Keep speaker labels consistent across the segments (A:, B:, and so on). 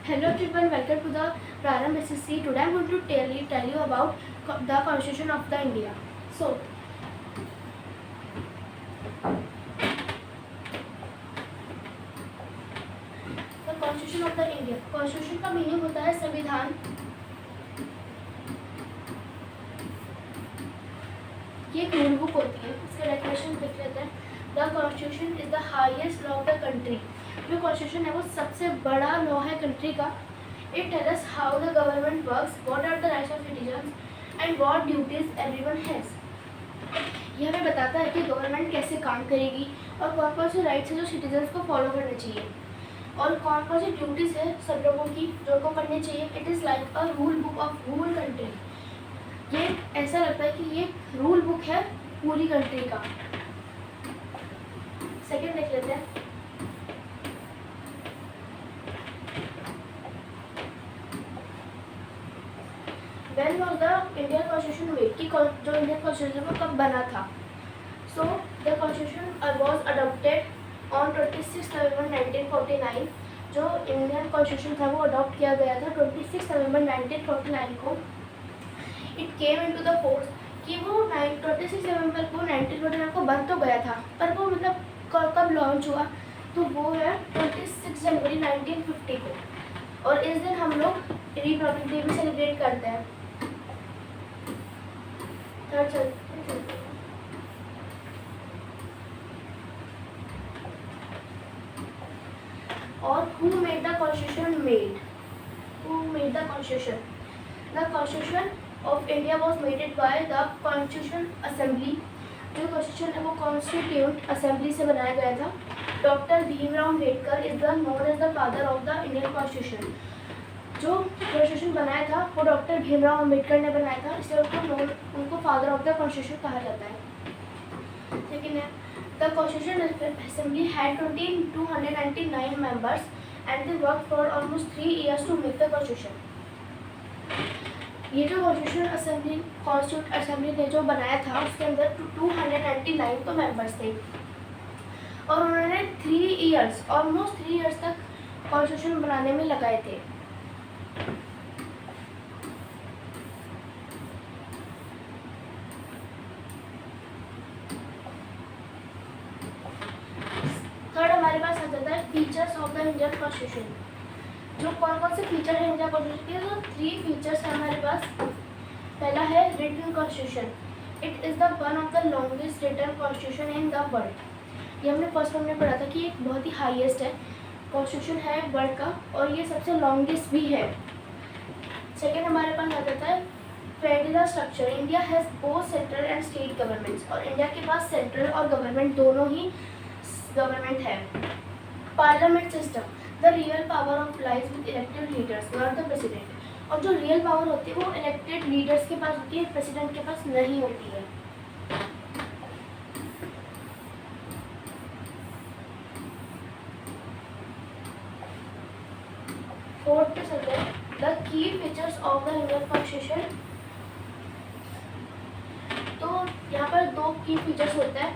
A: Hello everyone, welcome to the Prarambh SSC. Today I am going to tell you about the Constitution of the India. So, the Constitution of the India. Constitution का meaning होता है संविधान. ये एक rule book होती है. इसका definition देख लेते हैं. The Constitution is the highest law of the country. जो Constitution है वो सबसे बड़ा लॉ है कंट्री का. It tells us how the government works, what are the rights of citizens, and what duties everyone has. यह हमें बताता है कि गवर्नमेंट कैसे काम करेगी और कौन कौन से राइट्स हैं जो सिटीजन्स को फॉलो करने चाहिए और कौन कौन सी ड्यूटीज़ है सब लोगों की जो उनको करनी चाहिए. It is like a rule book of whole country. ये ऐसा लगता है कि ये रूल बुक है पूरी कंट्री का. सेकेंड देख लेते हैं. When was the Indian Constitution made? कि जो इंडियन कॉन्स्टिट्यूशन वो कब बना था. So the constitution was adopted on 26 नवंबर 1949. जो इंडियन कॉन्स्टिट्यूशन था वो अडॉप्ट किया गया था 26 नवंबर 1949 को. It came into the force कि वो 26 नवंबर को 1949 को बन तो गया था पर वो मतलब कब लॉन्च हुआ तो वो है 26 जनवरी 1950 को. और इस दिन हम लोग रिपब्लिक डे भी सेलिब्रेट करते हैं. और who made the constitution made? Who made the constitution? The constitution of India was made by the Constitution Assembly. जो कॉन्स्टिट्यूशन है वो कॉन्स्टिट्यूट असेंबली से बनाया गया था. Doctor Bhimrao Ambedkar is the known as the father of the Indian constitution. जो constitution बनाया था वो डॉक्टर भीमराव अम्बेडकर ने बनाया था इसलिए उनको फादर ऑफ द कॉन्स्टिट्यूशन कहा जाता है. लेकिन the constitution assembly had 299 members and they work for almost 3 years to make the constitution. ये जो कॉन्स्टिट्यूट असेंबली ने जो बनाया था उसके अंदर 299 तो मेंबर्स थे और उन्होंने 3 years ऑलमोस्ट 3 years तक कॉन्स्टिट्यूशन बनाने में लगाए थे. थर्ड हमारे पास आ जाता है features of the Indian constitution. जो कौन कौन से फीचर है इंडियन कॉन्स्टिट्यूशन के तो 3 फीचर्स है हमारे पास. पहला है written constitution. It is the one of the longest written constitution in the world. ये हमने फर्स्ट वन में पढ़ा था कि एक बहुत ही हाईएस्ट है कॉन्स्टिट्यूशन है वर्ल्ड का और ये सबसे लॉन्गेस्ट भी है. सेकेंड हमारे पास आ जाता है federal structure. India has both central and state governments और इंडिया के पास सेंट्रल और गवर्नमेंट दोनों ही गवर्नमेंट है. Parliament system. The real power of lies with elected leaders not the president. और जो रियल पावर होती है वो इलेक्टेड लीडर्स के पास होती है प्रेसिडेंट के पास नहीं होती है. फोर्थ पे चलते हैं the key features of the Indian constitution. तो यहाँ पर 2 की फीचर्स होते हैं.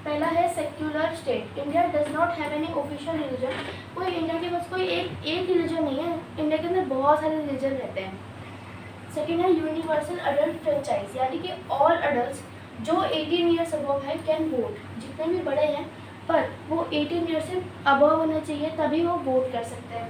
A: पहला है secular state. India does not have any official religion. कोई इंडिया के पास कोई एक रिलीजन नहीं है. इंडिया के अंदर बहुत सारे रिलीजन रहते हैं. सेकेंड है यूनिवर्सल अडल्ट फ्रेंचाइज यानी कि ऑल अडल्ट जो 18 years अबव है कैन वोट. जितने भी बड़े हैं पर वो 18 years से अबव होना चाहिए तभी वो वोट कर सकते हैं.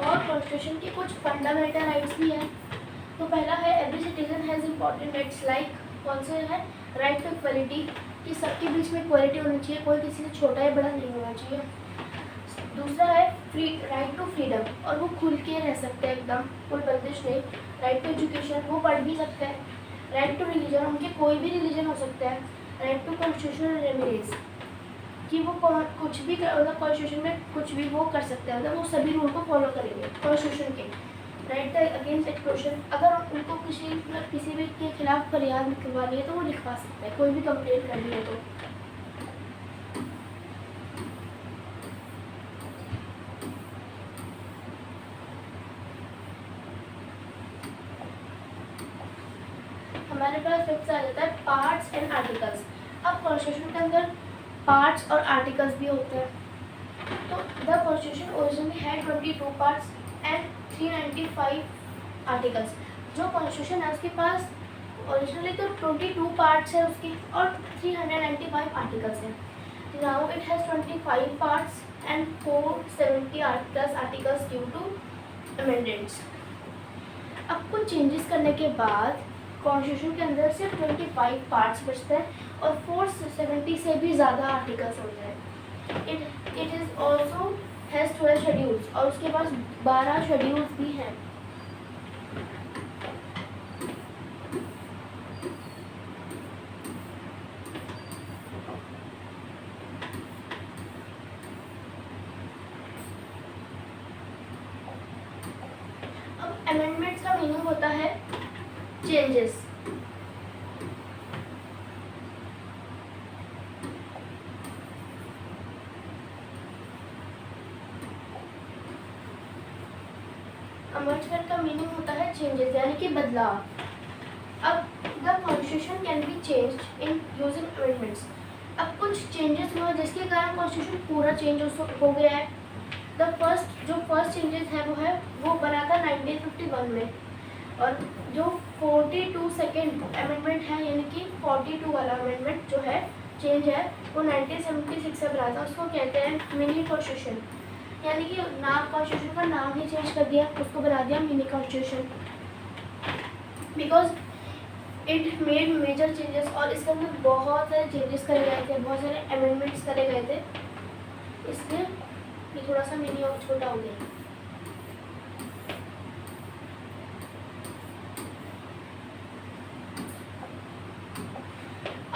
A: और कॉन्स्टिट्यूशन के कुछ फंडामेंटल राइट्स भी हैं. तो पहला है every citizen has important rights like कौन से है राइट टू इक्वलिटी कि सबके बीच में इक्वलिटी होनी चाहिए. कोई किसी से छोटा या बड़ा नहीं होना चाहिए. दूसरा है राइट टू फ्रीडम और वो खुल के रह सकते हैं एकदम कोई बंदिश नहीं. राइट टू एजुकेशन वो पढ़ भी सकते हैं. राइट टू रिलीजन उनके कोई भी रिलीजन हो सकता है. राइट टू कॉन्स्टिट्यूशनल रेमेडीज कि वो कुछ भी मतलब कॉन्स्टिट्यूशन में कुछ भी वो कर सकते हैं मतलब वो सभी रूल को फॉलो करेंगे कॉन्स्टिट्यूशन के. राइट अगेंस्ट एक्सक्लूशन अगर उनको किसी भी के खिलाफ फरियाद लिखवानी है तो वो लिखवा सकते हैं. कोई भी कंप्लेंट करनी है तो. हमारे पास फिफ्थ आ जाता है पार्ट्स एंड आर्टिकल्स। अब कॉन्स्टिट्यूशन के अंदर पार्ट्स और आर्टिकल्स भी होते हैं। तो the constitution originally had 22 parts and 395 articles. जो कॉन्स्टिट्यूशन है उसके पास ओरिजिनली तो 22 पार्ट्स है उसके और 395 आर्टिकल्स हैं। Now it has 25 parts and 470 plus articles due to amendments. अब कुछ चेंजेस करने के बाद कॉन्स्टिट्यूशन के अंदर सिर्फ 25 पार्ट्स बचते हैं और 470 से भी ज़्यादा आर्टिकल्स होते हैं। It is also has 12 schedules और उसके पास 12 शेड्यूल्स भी हैं। अब अमेंडमेंट्स का मीनिंग होता है चेंजेस। अमेंडमेंट का मीनिंग होता है चेंजेस यानी कि बदलाव। अब the constitution can be changed in using amendments. अब कुछ चेंजेस हुआ जिसके कारण कॉन्स्टिट्यूशन पूरा चेंज हो गया है। जो फर्स्ट चेंजेस है वो बना था 1951 में और जो 42 सेकेंड अमेंडमेंट है यानी कि 42 वाला अमेंडमेंट जो है चेंज है वो 1976 से बना था। उसको कहते हैं मिनी कॉन्स्टिट्यूशन यानी कि नाम कॉन्स्टिट्यूशन का नाम ही चेंज कर दिया, उसको बना दिया mini constitution because it made major changes. और इसके अंदर बहुत सारे चेंजेस करे गए थे, बहुत सारे अमेंडमेंट्स करे गए थे, इसलिए ये थोड़ा सा मिनी और छोटा हो गया।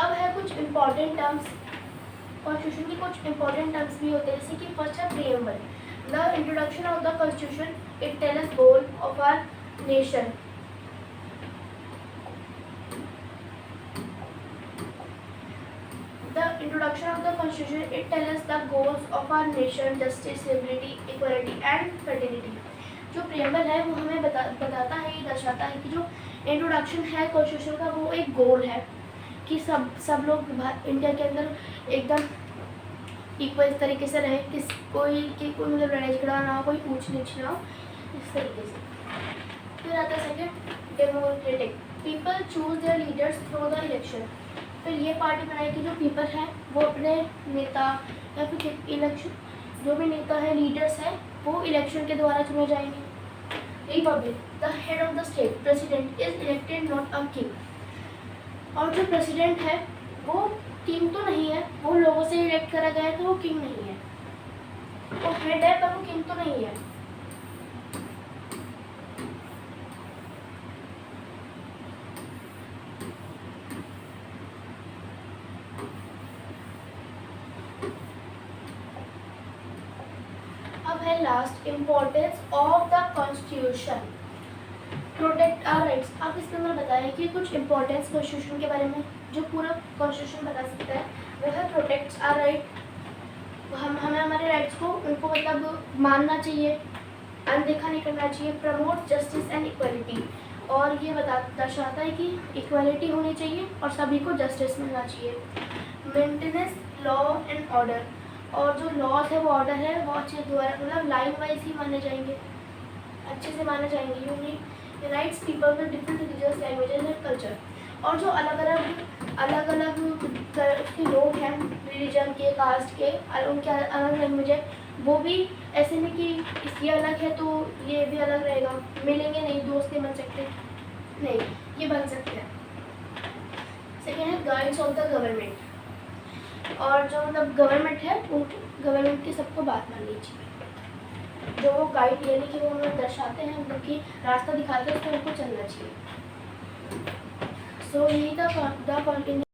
A: अब है कुछ इम्पोर्टेंट टर्म्स। कॉन्स्टिट्यूशन की कुछ इम्पोर्टेंट टर्म्स भी होते हैं जैसे कि फर्स्ट है preamble. The introduction of the constitution it tells goal of our nation. The introduction of the constitution it tells us the goals of our nation, justice, liberty, equality and fraternity। जो preamble है वो हमें बताता है, ये दर्शाता है कि जो इंट्रोडक्शन है कॉन्स्टिट्यूशन का वो एक गोल है कि सब लोग इंडिया के अंदर एकदम इक्वल तरीके से रहे, कोई मतलब लड़ाई झगड़ा ना हो, कोई ऊंच नीच ना हो, इस तरीके से। फिर आता है second democratic. People choose there leaders through the election. फिर ये पार्टी बनाई कि जो पीपल है वो अपने नेता या फिर इलेक्शन जो भी नेता है लीडर्स है वो इलेक्शन के द्वारा चुने जाएंगे। Republic. The head of the state president is elected not a king. और जो प्रेसिडेंट है वो किंग तो नहीं है, वो लोगों से इलेक्ट करा गया है तो वो किंग नहीं है, वो हेड है पर वो किंग तो नहीं है। अब है last importance of the constitution protect our rights. आप इसके अंदर बताएं कि कुछ इम्पोर्टेंस कॉन्स्टिट्यूशन के बारे में जो पूरा कॉन्स्टिट्यूशन बता सकता है वह है प्रोटेक्ट्स आवर राइट। हमें हमारे राइट्स को उनको मतलब मानना चाहिए, अनदेखा नहीं करना चाहिए। Promote justice and equality. और ये दर्शाता है कि इक्वालिटी होनी चाहिए और सभी को जस्टिस मिलना चाहिए। Maintenance law and order. और जो लॉज है वो ऑर्डर है वो अच्छे द्वारा मतलब लाइन वाइज ही माने जाएंगे, अच्छे से माने जाएंगे। Unique rights people with different religious languages and culture. और जो अलग अलग उसके लोग हैं रिलीजन के, कास्ट के, उनके अलग लैंग्वेज है, वो भी ऐसे नहीं कि ये अलग है तो ये भी अलग रहेगा, मिलेंगे नहीं, दोस्त नहीं बन सकते, नहीं ये बन सकते हैं। सेकेंड है गाइड्स ऑफ द गवर्नमेंट। और जो मतलब गवर्नमेंट है उनको गवर्नमेंट की सबको बात माननी चाहिए। जो वो गाइड यानी कि वो हमें दर्शाते हैं, उनकी रास्ता दिखाते हैं, उसको उनको चलना चाहिए। सो यही था द